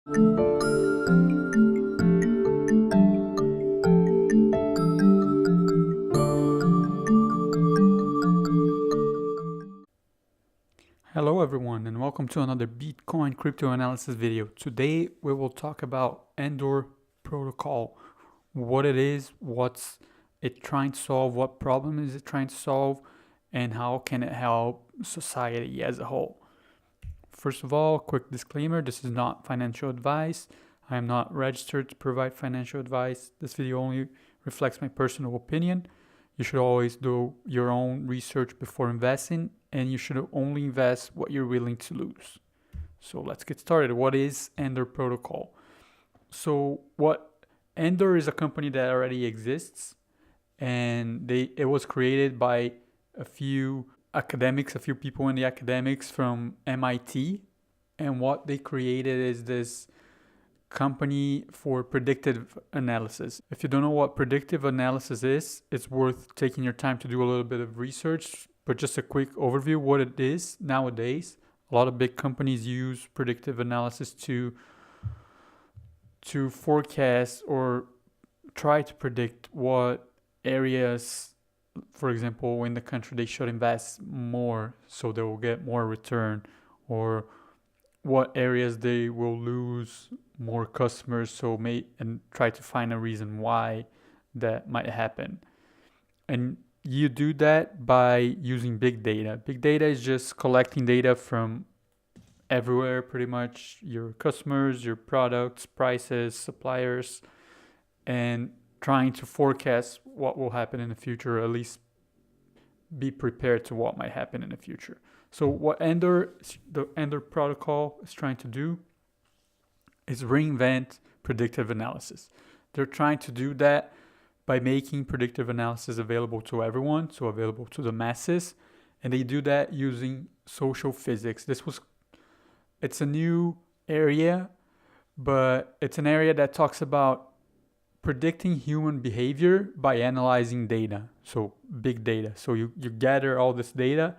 Hello everyone and welcome to another Bitcoin crypto analysis video. Today we will talk about Endor Protocol, what it is, what's it trying to solve, what problem is it trying to solve, and how can it help society as a whole. First of all, quick disclaimer, this is not financial advice. I am not registered to provide financial advice. This video only reflects my personal opinion. You should always do your own research before investing, and you should only invest what you're willing to lose. So let's get started. What is Endor Protocol? So Endor is a company that already exists, and it was created by a few people in the academics from MIT, and what they created is this company for predictive analysis. If you don't know what predictive analysis is, it's worth taking your time to do a little bit of research, but just a quick overview what it is nowadays. A lot of big companies use predictive analysis to forecast or try to predict what areas, for example, in the country they should invest more so they will get more return, or what areas they will lose more customers, and try to find a reason why that might happen. And you do that by using big data. Big data is just collecting data from everywhere, pretty much your customers, your products, prices, suppliers, and trying to forecast what will happen in the future, or at least be prepared to what might happen in the future. So what the Endor Protocol is trying to do is reinvent predictive analysis. They're trying to do that by making predictive analysis available to everyone, so available to the masses, and they do that using social physics. It's a new area, but it's an area that talks about predicting human behavior by analyzing data, so big data. So you gather all this data,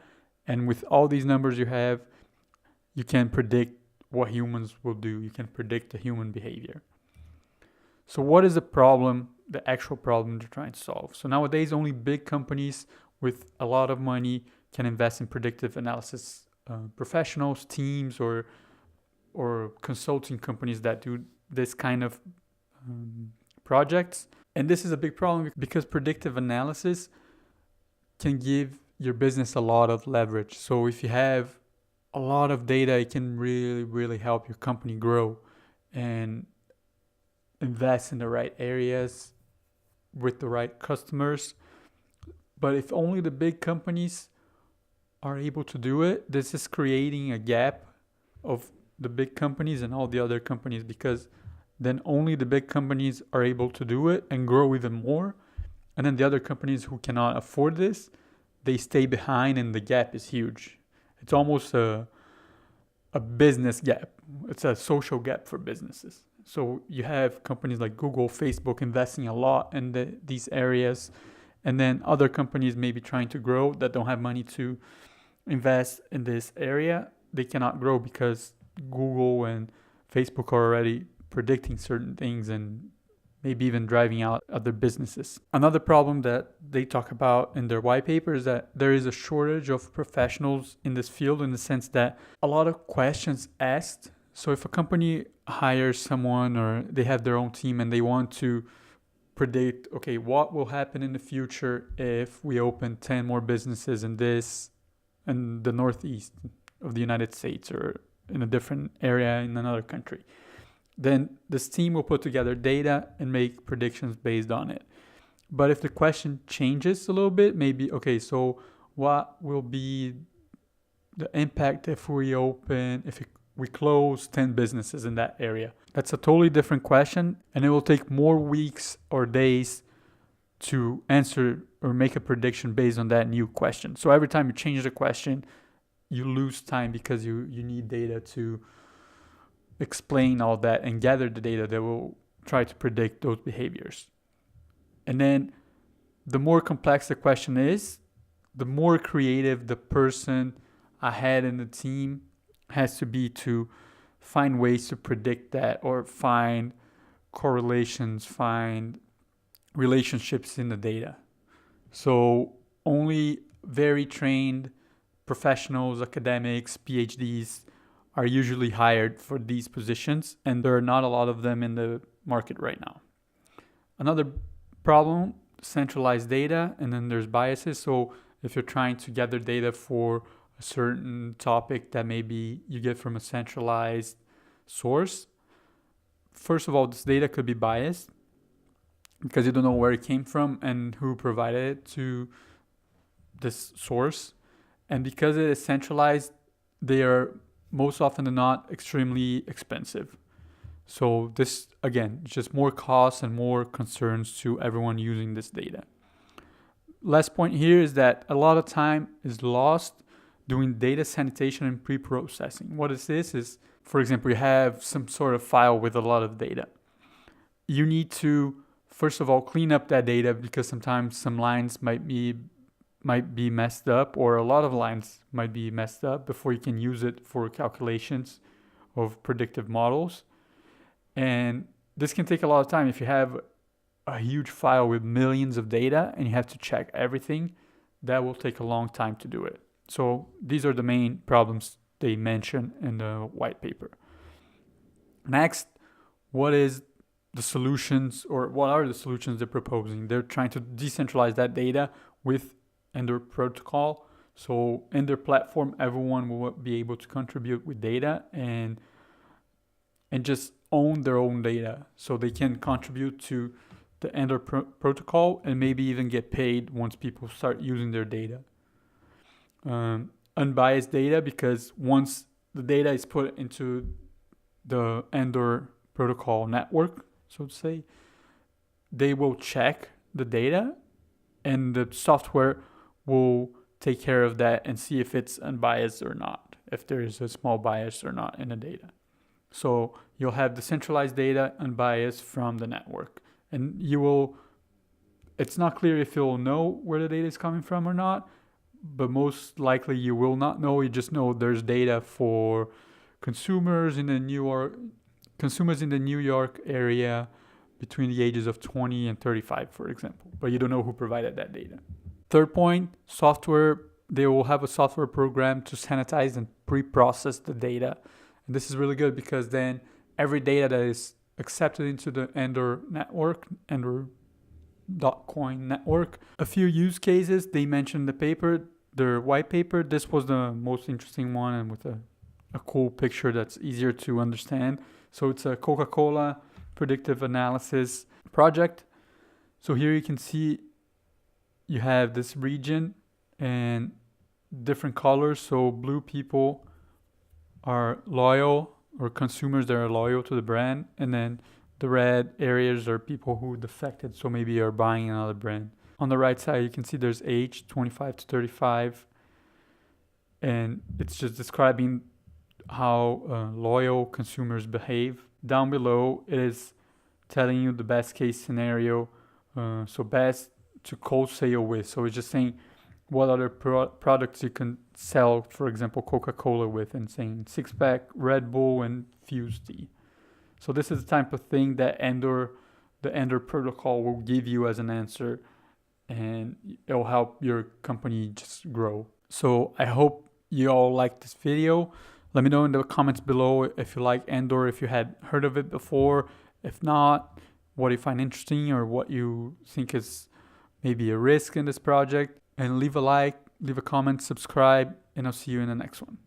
and with all these numbers you have, you can predict what humans will do. You can predict the human behavior. So what is the actual problem they're trying to solve? So nowadays only big companies with a lot of money can invest in predictive analysis. Professionals, teams, or consulting companies that do this kind of projects. And this is a big problem because predictive analysis can give your business a lot of leverage. So if you have a lot of data, it can really, really help your company grow and invest in the right areas with the right customers. But if only the big companies are able to do it, this is creating a gap of the big companies and all the other companies, because then only the big companies are able to do it and grow even more. And then the other companies who cannot afford this, they stay behind, and the gap is huge. It's almost a business gap. It's a social gap for businesses. So you have companies like Google, Facebook investing a lot in these areas, and then other companies maybe trying to grow that don't have money to invest in this area. They cannot grow because Google and Facebook are already predicting certain things and maybe even driving out other businesses. Another problem that they talk about in their white paper is that there is a shortage of professionals in this field, in the sense that a lot of questions asked. So if a company hires someone, or they have their own team and they want to predict, okay, what will happen in the future if we open 10 more businesses in the Northeast of the United States, or in a different area in another country, then this team will put together data and make predictions based on it. But if the question changes a little bit, maybe, okay, so what will be the impact if we close 10 businesses in that area? That's a totally different question, and it will take more weeks or days to answer or make a prediction based on that new question. So every time you change the question, you lose time, because you need data to explain all that and gather the data that will try to predict those behaviors. And then the more complex the question is, the more creative the person ahead in the team has to be to find ways to predict that or find correlations, find relationships in the data. So only very trained professionals, academics, PhDs are usually hired for these positions, and there are not a lot of them in the market right now. Another problem, centralized data, and then there's biases. So if you're trying to gather data for a certain topic that maybe you get from a centralized source, first of all, this data could be biased because you don't know where it came from and who provided it to this source. And because it is centralized, they are most often than not extremely expensive. So this, again, is just more costs and more concerns to everyone using this data. Last point here is that a lot of time is lost doing data sanitation and pre-processing. What is this? Is, for example, you have some sort of file with a lot of data. You need to, first of all, clean up that data because sometimes some lines might be messed up, or a lot of lines might be messed up before you can use it for calculations of predictive models. And this can take a lot of time. If you have a huge file with millions of data and you have to check everything, that will take a long time to do it. So these are the main problems they mention in the white paper. Next, what is the solutions, or what are the solutions they're proposing? They're trying to decentralize that data with Endor Protocol. So in their platform, everyone will be able to contribute with data and just own their own data. So they can contribute to the Endor Protocol and maybe even get paid once people start using their data. Unbiased data, because once the data is put into the Endor Protocol network, so to say, they will check the data and the software will take care of that and see if it's unbiased or not, if there is a small bias or not in the data. So you'll have the centralized data unbiased from the network. And it's not clear if you'll know where the data is coming from or not, but most likely you will not know. You just know there's data for consumers in the New York area between the ages of 20 and 35, for example, but you don't know who provided that data. Third point, software. They will have a software program to sanitize and pre-process the data. And this is really good because then every data that is accepted into the Endor network, Endor.coin network. A few use cases they mentioned in the paper, their white paper. This was the most interesting one and with a cool picture that's easier to understand. So it's a Coca-Cola predictive analysis project. So here you can see you have this region and different colors. So blue people are loyal, or consumers that are loyal to the brand, and then the red areas are people who defected, so maybe are buying another brand. On the right side, you can see there's age 25 to 35, and it's just describing how loyal consumers behave. Down below, it is telling you the best case scenario, so best to co-sale with. So it's just saying what other products you can sell, for example, Coca-Cola with, and saying six-pack, Red Bull, and Fuse tea. So this is the type of thing that the Endor Protocol will give you as an answer, and it'll help your company just grow. So I hope you all liked this video. Let me know in the comments below if you like Endor, if you had heard of it before. If not, what you find interesting or what you think is maybe a risk in this project. And leave a like, leave a comment, subscribe, and I'll see you in the next one.